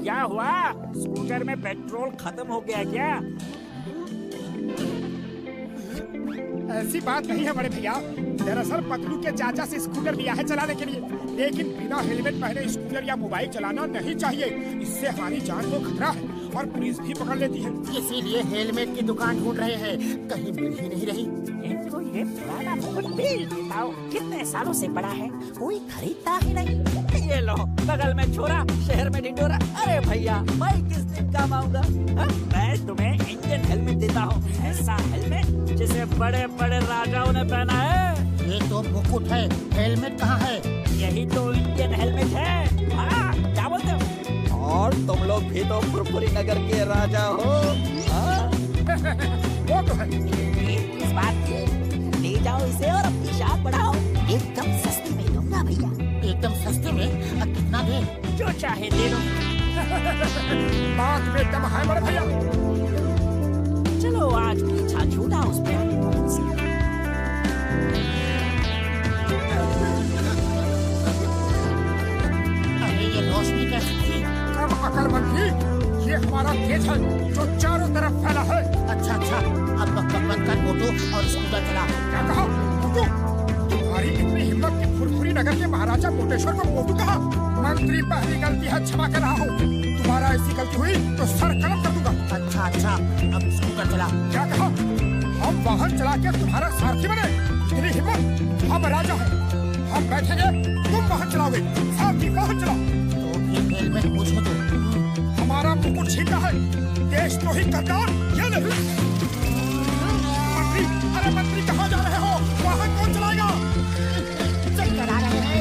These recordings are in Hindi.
क्या हुआ? स्कूटर में पेट्रोल खत्म हो गया क्या? ऐसी बात नहीं है बड़े भैया। दरअसल पतलू के चाचा से स्कूटर लिया है चलाने के लिए, लेकिन बिना हेलमेट पहने स्कूटर या मोबाइल चलाना नहीं चाहिए। इससे हमारी जान को खतरा है और पुलिस भी पकड़ लेती है। इसीलिए हेलमेट की दुकान ढूंढ रहे हैं, कहीं मिल ही नहीं रही। इनको ये पुराना मुकुट बेच देता हूँ, कितने सालों से पड़ा है, कोई खरीदता ही नहीं। ये लो, बगल में छोरा, शहर में ढिंढोरा। अरे भैया, मैं किस दिन काम आऊंगा? मैं तुम्हें इंडियन हेलमेट देता हूँ, ऐसा हेलमेट जिसे बड़े बड़े राजाओं ने पहना है। ये तो मुकुट है, हेलमेट कहाँ है? यही तो इंडियन हेलमेट है। हाँ, क्या बोलते हो? और तुम लोग भी तो फुरफुरी नगर के राजा हो। वो तो है। इस बात की ले जाओ इसे और अपनी शान बढ़ाओ। एकदम सस्ती में दूंगा भैया। एकदम सस्ते में? कितना दे? जो चाहे दे दो। बात में दम है बड़े भैया। चलो आज की इच्छा छूटा उस पे। अरे ये रोशनी कैसी थी? कम अकलमंदी, ये हमारा तेज है जो चारों तरफ फैला है। अच्छा, अब बक बंद कर मोटू और स्कूटर चला। क्या कहा? मोटू? तुम्हारी इतनी हिम्मत कि फुरफुरी नगर के महाराजा मोटेश्वर को मोटू कहा? मंत्री, पहली गलती है, क्षमा कर रहा हूँ। तुम्हारा ऐसी गलती हुई तो सर कलम कर दूंगा। अच्छा, अब स्कूटर चला। क्या कहा? हम वाहन चला के तुम्हारा सारथी बने? इतनी हिम्मत? हम राजा हैं, हम बैठेंगे, तुम वाहन चलाओगे। सारथी वाहन चलाओ। तो फिर हेलमेट मुझे दो। हमारा मुकुट छीना है, देशद्रोही गद्दार। ये नहीं। मंत्री, अरे मंत्री कहाँ जा रहे हो? वाहन कौन चलाएगा? चक्कर आ रहे हैं।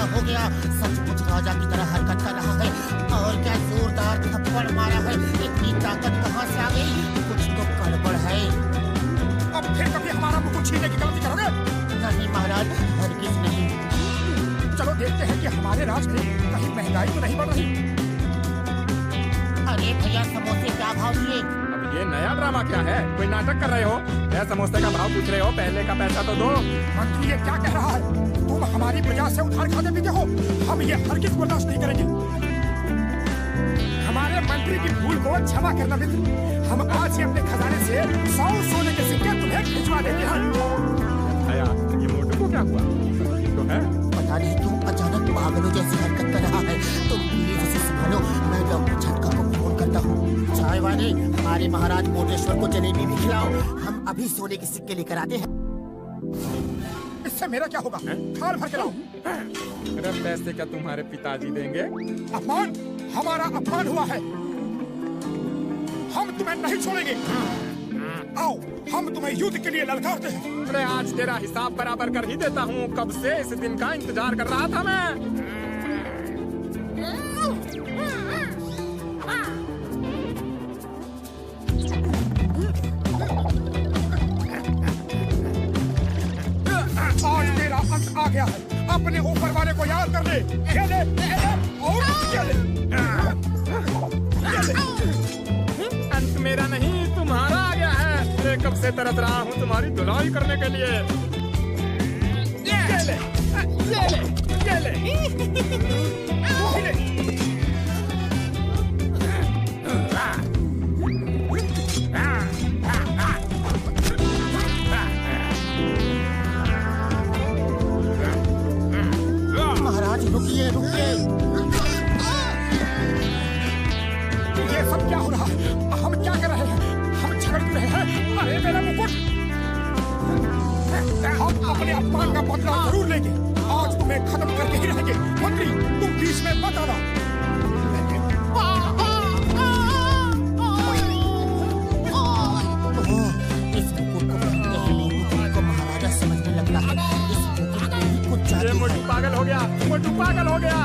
हो गया, सचमुच राजा की तरह हरकत कर रहा है। और क्या जोरदार थप्पड़ मारा है। इतनी ताकत कहाँ से आ गई? कुछ तो गड़बड़ है। अब फिर कभी हमारा मुकुट छीनने की गलती करोगे? नहीं महाराज, हरगिज नहीं। चलो देखते हैं कि हमारे राज में कहीं महंगाई तो नहीं बढ़ रही। अरे भैया, समोसे क्या भाव दिए? अब ये नया ड्रामा क्या है? कोई नाटक कर रहे हो? क्या समोसे का भाव पूछ रहे हो? पहले का पैसा तो दो। मंत्री ये क्या कह रहा है? तुम हमारी प्रजा से उधार खाते पीते हो। हम ये हरगिज बर्दाश्त नहीं करेंगे। हमारे मंत्री की भूल को क्षमा करना मित्र। हम आज ही अपने खजाने से 100 सोने के सिक्के तुम्हें भिजवा देते हैं। आया, ये मोटू को क्या हुआ? तो है पता नहीं क्यों अचानक पागलों जैसी हरकत कर रहा है। तुम प्लीज इसे संभालो, मैं डॉक्टर झटका को फोन करता हूँ। चाय वाले, हमारे महाराज मोटेश्वर को जलेबी भी खिलाओ। हम अभी सोने के सिक्के लेकर आते हैं। इससे मेरा क्या होगा? थाल भर के लाओ। अरे पैसे क्या तुम्हारे पिताजी देंगे? अपमान, हमारा अपमान हुआ है। हम तुम्हें नहीं छोड़ेंगे। आओ, हम तुम्हें युद्ध के लिए ललकारते हैं। अरे आज तेरा हिसाब बराबर कर ही देता हूँ। कब से इस दिन का इंतजार कर रहा था मैं। आज तेरा अंत आ गया है। अपने ऊपर वाले को याद कर ले। ये ले, और ये ले। अंत मेरा नहीं, तुम्हारा आ गया है। अरे कब से तरस रहा हूँ तुम्हारी धुलाई करने के लिए। ये ले, ये ले, ये ले। महाराज रुकिए, रुकिए। ये सब क्या हो रहा है? हम क्या कर रहे हैं? हम झगड़ रहे हैं। अरे मेरा मुकुट! हम अपने अपमान का बदला जरूर लेंगे। आज तुम्हें खत्म करके ही रहेंगे। मंत्री, तुम बीच में मत आना। इस मुकुट को पहनते ही लोगों को महाराजा समझने लगता है। इस मुकुट में ही कुछ ये जादू मोटू है। पागल हो गया, मोटू पागल हो गया।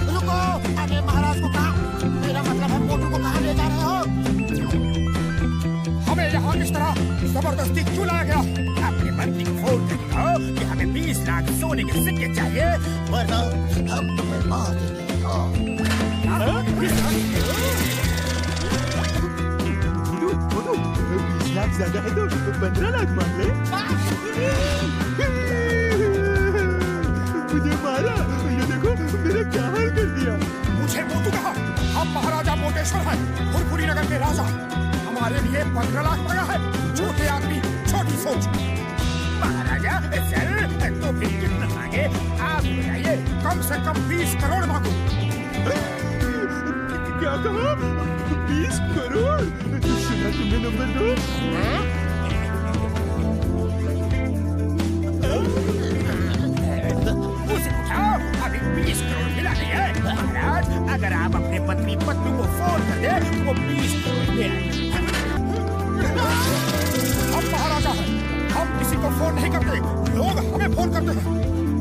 रुको, अरे महाराज को कहा, मेरा मतलब है मोटू को कहाँ ले जा रहे हो? हमें यहाँ इस तरह जबरदस्ती क्यों लाया गया? अपने मंत्री को फोन करके कहो कि हमें 20 लाख सोने के सिक्के चाहिए, वरना हम तुम्हें मार देंगे। मोटू, ज्यादा है तो 15 लाख मांग ले। मुझे मारा, ये देखो मेरा क्या हाल कर दिया। मुझे मोटू कहा, हम महाराजा मोटेश्वर हैं, फुरफुरी नगर के राजा। हमारे लिए 15 लाख मांगा है। छोटे आदमी छोटी सोच। महाराजा सर तो फिर कितना मांगे आप बताइए। कम से कम 20 करोड़ मांगो। क्या कहा? 20 करोड़? सुना तुमने नंबर 2? उसे उठाओ, अभी 20 करोड़ मिला नहीं है। महाराज अगर आप अपने पत्नी पत्नी को फोन कर दे वो 20 करोड़ ले आए। हम महाराजा हैं, हम किसी को फोन नहीं करते, लोग हमें फोन करते हैं।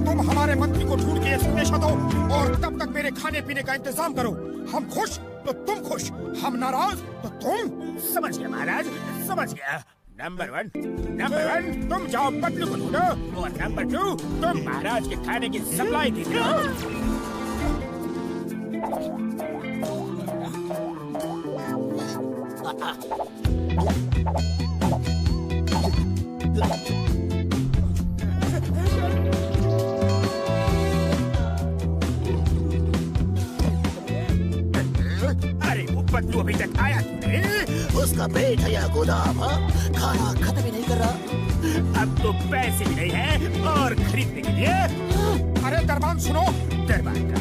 तुम हमारे मंत्री को ढूंढ के संदेशा दो और तब तक मेरे खाने पीने का इंतजाम करो। हम खुश तो तुम खुश, हम नाराज तो तुम। समझ गया महाराज, समझ गया। नंबर 1 तुम जाओ पत्नी को ढूंढो और नंबर 2 तुम महाराज के खाने की सप्लाई दे दो। अरे वो पत्तू अभी तक आया नहीं। उसका पेट है या गोदाम, खाना खत्म ही नहीं कर रहा। अब तो पैसे भी नहीं है और खरीदने के लिए। अरे दरबान सुनो। दरबान का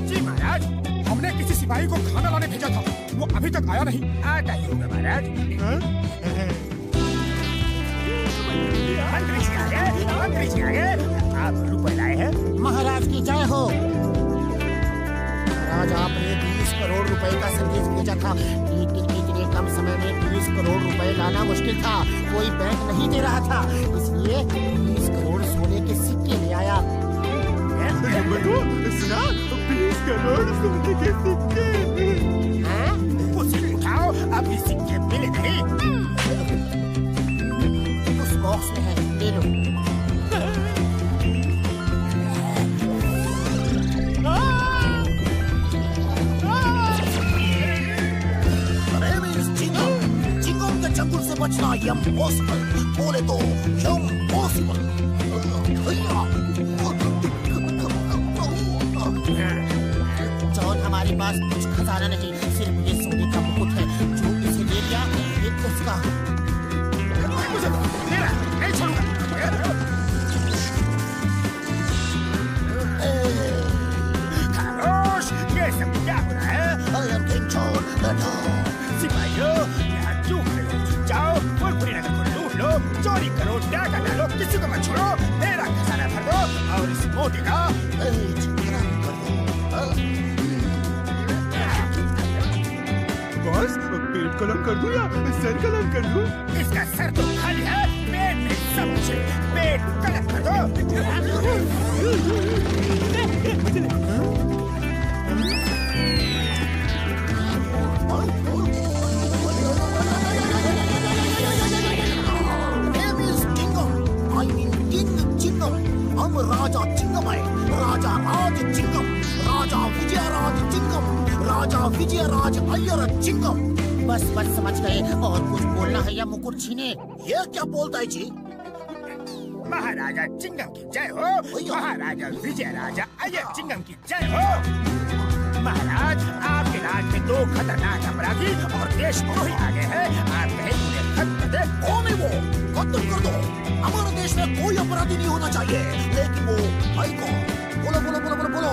जी महाराज, हमने किसी सिपाही को खाना लाने भेजा था, वो अभी तक आया नहीं। आता ही होगा महाराज। मंत्री जी आ गए, मंत्री जी आ गए। आप रुपए लाए हैं? महाराज की जय हो। महाराज आपने 20 करोड़ रुपए का संदेश भेजा था, लेकिन इतने कम समय में 20 करोड़ रुपए लाना मुश्किल था। कोई बैंक नहीं दे रहा था, इसलिए 20 करोड़ सोने के सिक्के ले आया। सुना? 20 करोड़ सोने के सिक्के। उसे उठाओ, अभी सिक्के मिले नहीं। उस बॉक्स में है, ले लो। चिंगम के चंगुल से बचना इम्पॉसिबल, बोले तो इम्पॉसिबल। जॉन, हमारे पास कुछ खजाना नहीं, सिर्फ ये सोने का मुकुट है। जो इसे ले गया ये उसका। नहीं छोड़ूंगा। खामोश, ये सब क्या हो रहा है? सिपाहियों, यहाँ क्यों खड़े हो? जाओ फुरफुरी नगर को लूट लो, चोरी करो, डाका डालो, किसी को मत छोड़ो। मेरा खजाना भर दो और इस मोटी का बॉस, पेट कलम कर दूं या सर कलम कर दूं? इसका सर तो खाली है, पेट में सब कुछ है। पेट कलम कर दो। हम राजा चिंगम है, राजा राज चिंगम, राजा विजयराज चिंगम, राजा विजयराज अय्यर चिंगम। बस बस समझ गए। और कुछ बोलना है या मुकुट छीने? ये क्या बोलता है जी? महाराजा चिंगम की जय हो, महाराजा विजयराजा अय्यर चिंगम की जय हो। महाराज, आपके राज में 2 खतरनाक अपराधी और देशद्रोही आ गए हैं। आप कहें उन्हें खत्म कर दे। कौन है वो? खत्म कर दो। हमारे देश में कोई अपराधी नहीं होना चाहिए, लेकिन वो भाई कौन? बोलो बोलो बोलो बोलो बोलो।